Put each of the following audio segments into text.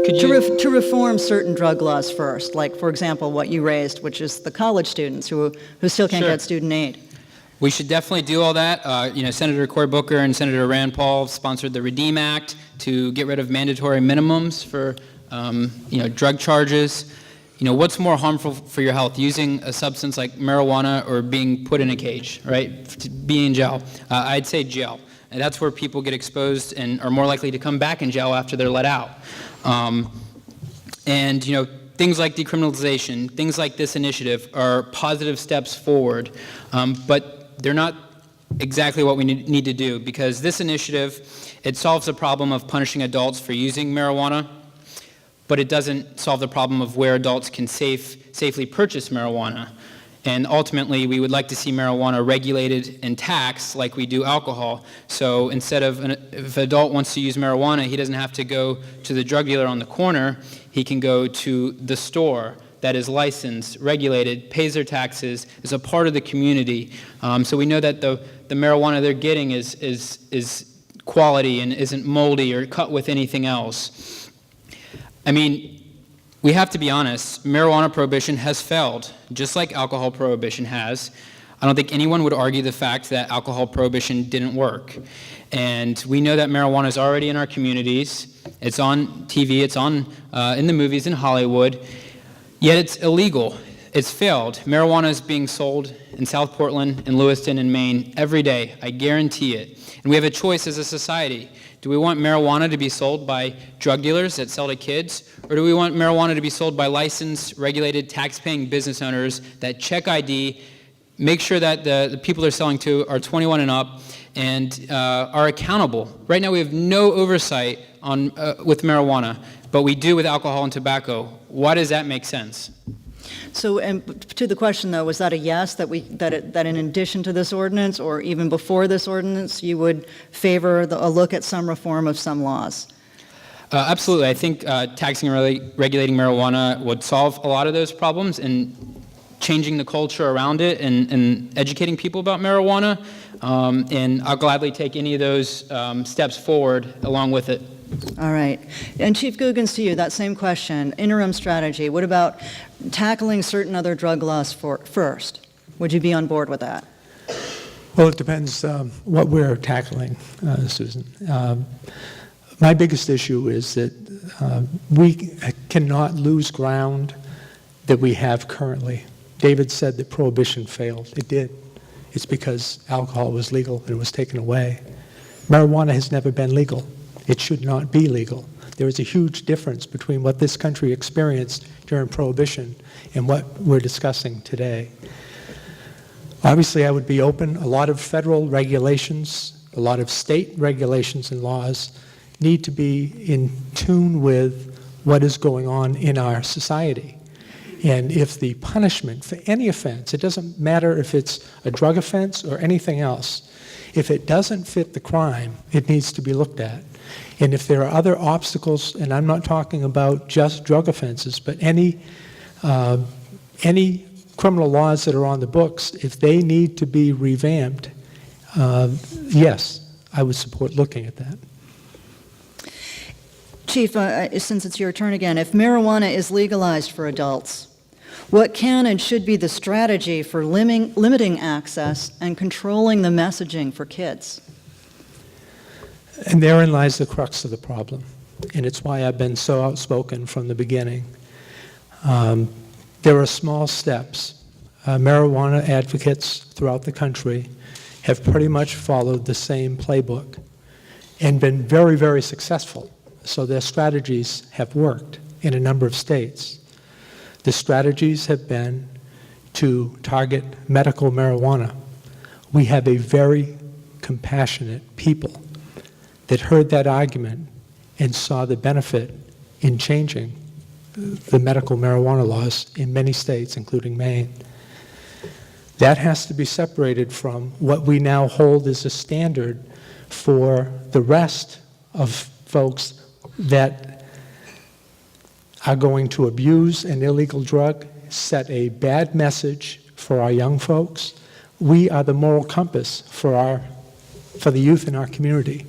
Could To, you? to reform certain drug laws first, like, for example, what you raised, which is the college students who still can't Sure. get student aid. We should definitely do all that. Senator Cory Booker and Senator Rand Paul sponsored the REDEEM Act to get rid of mandatory minimums for, drug charges. What's more harmful for your health, using a substance like marijuana or being put in a cage, right? To be in jail. I'd say jail. And that's where people get exposed and are more likely to come back in jail after they're let out. Things like decriminalization, things like this initiative are positive steps forward, but they're not exactly what we need to do, because this initiative, it solves the problem of punishing adults for using marijuana, but it doesn't solve the problem of where adults can safely purchase marijuana. And ultimately, we would like to see marijuana regulated and taxed like we do alcohol. So instead of, if an adult wants to use marijuana, he doesn't have to go to the drug dealer on the corner. He can go to the store that is licensed, regulated, pays their taxes, is a part of the community. So we know that the marijuana they're getting is quality and isn't moldy or cut with anything else. I mean, we have to be honest, marijuana prohibition has failed, just like alcohol prohibition has. I don't think anyone would argue the fact that alcohol prohibition didn't work. And we know that marijuana is already in our communities. It's on TV, it's on in the movies in Hollywood, yet it's illegal. It's failed. Marijuana is being sold in South Portland, in Lewiston, and Maine every day. I guarantee it. And we have a choice as a society. Do we want marijuana to be sold by drug dealers that sell to kids, or do we want marijuana to be sold by licensed, regulated, tax-paying business owners that check ID, make sure that the people they're selling to are 21 and up, and are accountable? Right now we have no oversight on with marijuana, but we do with alcohol and tobacco. Why does that make sense? So, and to the question though, was that a yes, that in addition to this ordinance, or even before this ordinance, you would favor a look at some reform of some laws? Absolutely. I think taxing and regulating marijuana would solve a lot of those problems, and changing the culture around it and educating people about marijuana. And I'll gladly take any of those steps forward along with it. All right. And Chief Googins, to you, that same question, interim strategy. What about tackling certain other drug laws first? Would you be on board with that? Well, it depends what we're tackling, Susan. My biggest issue is that we cannot lose ground that we have currently. David said that prohibition failed. It did. It's because alcohol was legal and it was taken away. Marijuana has never been legal. It should not be legal. There is a huge difference between what this country experienced during Prohibition and what we're discussing today. Obviously, I would be open. A lot of federal regulations, a lot of state regulations and laws need to be in tune with what is going on in our society. And if the punishment for any offense, it doesn't matter if it's a drug offense or anything else, if it doesn't fit the crime, it needs to be looked at. And if there are other obstacles, and I'm not talking about just drug offenses, but any criminal laws that are on the books, if they need to be revamped, yes, I would support looking at that. Chief, since it's your turn again, if marijuana is legalized for adults, what can and should be the strategy for limiting access and controlling the messaging for kids? And therein lies the crux of the problem, and it's why I've been so outspoken from the beginning. There are small steps. Marijuana advocates throughout the country have pretty much followed the same playbook and been very, very successful. So their strategies have worked in a number of states. The strategies have been to target medical marijuana. We have a very compassionate people that heard that argument and saw the benefit in changing the medical marijuana laws in many states, including Maine. That has to be separated from what we now hold as a standard for the rest of folks that are going to abuse an illegal drug, set a bad message for our young folks. We are the moral compass for the youth in our community.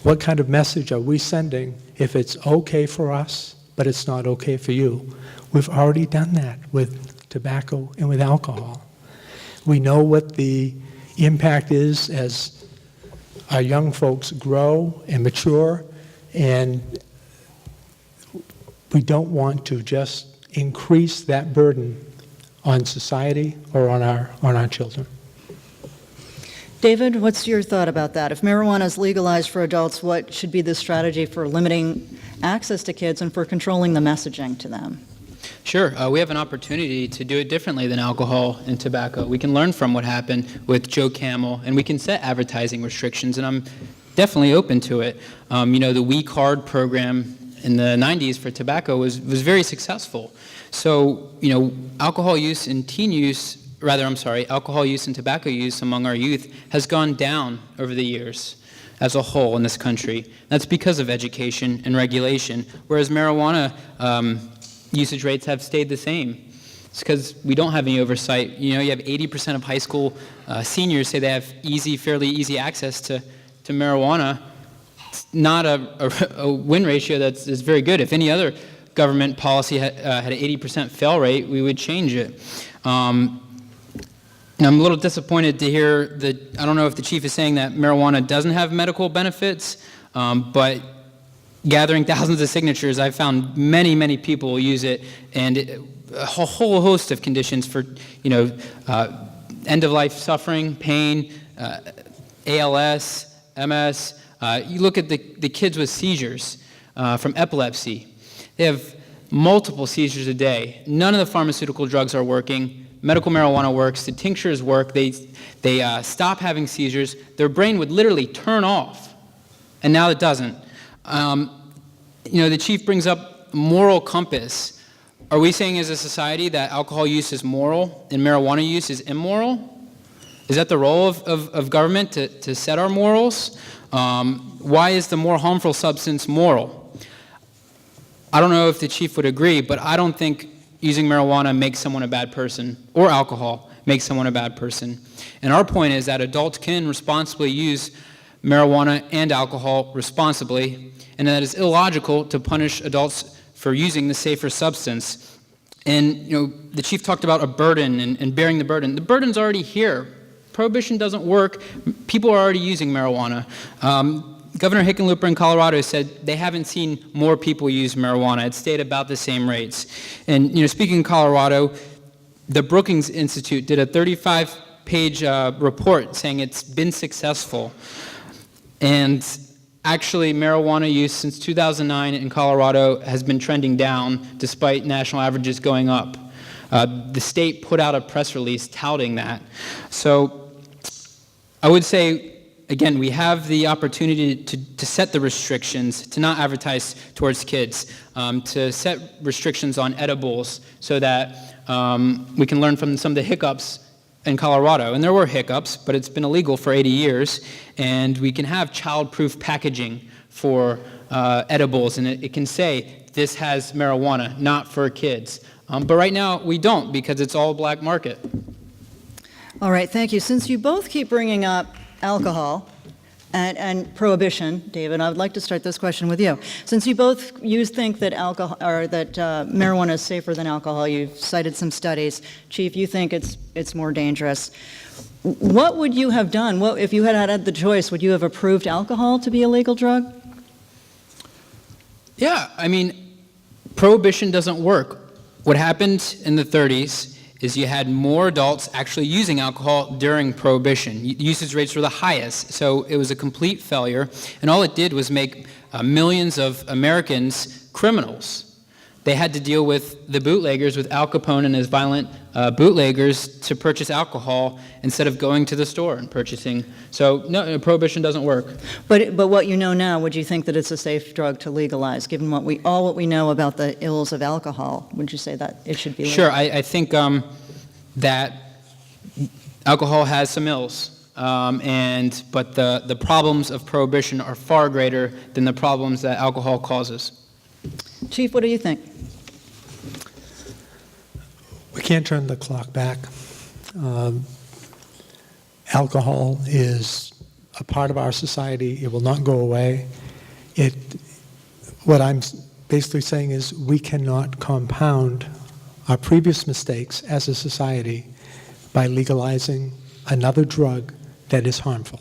What kind of message are we sending if it's okay for us, but it's not okay for you? We've already done that with tobacco and with alcohol. We know what the impact is as our young folks grow and mature, and we don't want to just increase that burden on society or on our children. David, what's your thought about that? If marijuana is legalized for adults, what should be the strategy for limiting access to kids and for controlling the messaging to them? Sure. We have an opportunity to do it differently than alcohol and tobacco. We can learn from what happened with Joe Camel, and we can set advertising restrictions, and I'm definitely open to it. The We Card program in the 90s for tobacco was very successful. So, alcohol use and alcohol use and tobacco use among our youth has gone down over the years as a whole in this country. That's because of education and regulation, whereas marijuana usage rates have stayed the same. It's because we don't have any oversight. You have 80% of high school seniors say they have fairly easy access to marijuana. It's not a win ratio that's very good. If any other government policy had an 80% fail rate, we would change it. I'm a little disappointed to hear that, I don't know if the chief is saying that marijuana doesn't have medical benefits, but gathering thousands of signatures, I've found many, many people use it, and a whole host of conditions for, end-of-life suffering, pain, ALS, MS. You look at the kids with seizures from epilepsy. They have multiple seizures a day. None of the pharmaceutical drugs are working. Medical marijuana works. The tinctures work. They stop having seizures. Their brain would literally turn off, and now it doesn't. The chief brings up moral compass. Are we saying as a society that alcohol use is moral and marijuana use is immoral? Is that the role of government to set our morals? Why is the more harmful substance moral? I don't know if the chief would agree, but I don't think using marijuana makes someone a bad person, or alcohol makes someone a bad person. And our point is that adults can responsibly use marijuana and alcohol responsibly, and that it's illogical to punish adults for using the safer substance. And, the chief talked about a burden and bearing the burden. The burden's already here. Prohibition doesn't work. People are already using marijuana. Governor Hickenlooper in Colorado said they haven't seen more people use marijuana. It stayed about the same rates. And, speaking of Colorado, the Brookings Institute did a 35-page report saying it's been successful. And actually, marijuana use since 2009 in Colorado has been trending down despite national averages going up. The state put out a press release touting that. So I would say, again, we have the opportunity to set the restrictions, to not advertise towards kids, to set restrictions on edibles so that we can learn from some of the hiccups in Colorado. And there were hiccups, but it's been illegal for 80 years. And we can have child-proof packaging for edibles, and it can say, this has marijuana, not for kids. But right now, we don't, because it's all black market. All right, thank you. Since you both keep bringing up alcohol and prohibition, David, I would like to start this question with you. Since you think that marijuana is safer than alcohol, you've cited some studies. Chief, you think it's more dangerous. What would you have done? If you had the choice, would you have approved alcohol to be a legal drug? Yeah, prohibition doesn't work. What happened in the 30s is you had more adults actually using alcohol during Prohibition. Usage rates were the highest, so it was a complete failure, and all it did was make millions of Americans criminals. They had to deal with the bootleggers, with Al Capone and his violent bootleggers, to purchase alcohol instead of going to the store and purchasing. So no, Prohibition doesn't work. But what you know now, would you think that it's a safe drug to legalize, given what we know about the ills of alcohol? Would you say that it should be legalized? Sure, I think that alcohol has some ills, but the problems of Prohibition are far greater than the problems that alcohol causes. Chief, what do you think? We can't turn the clock back. Alcohol is a part of our society. It will not go away. What I'm basically saying is we cannot compound our previous mistakes as a society by legalizing another drug that is harmful.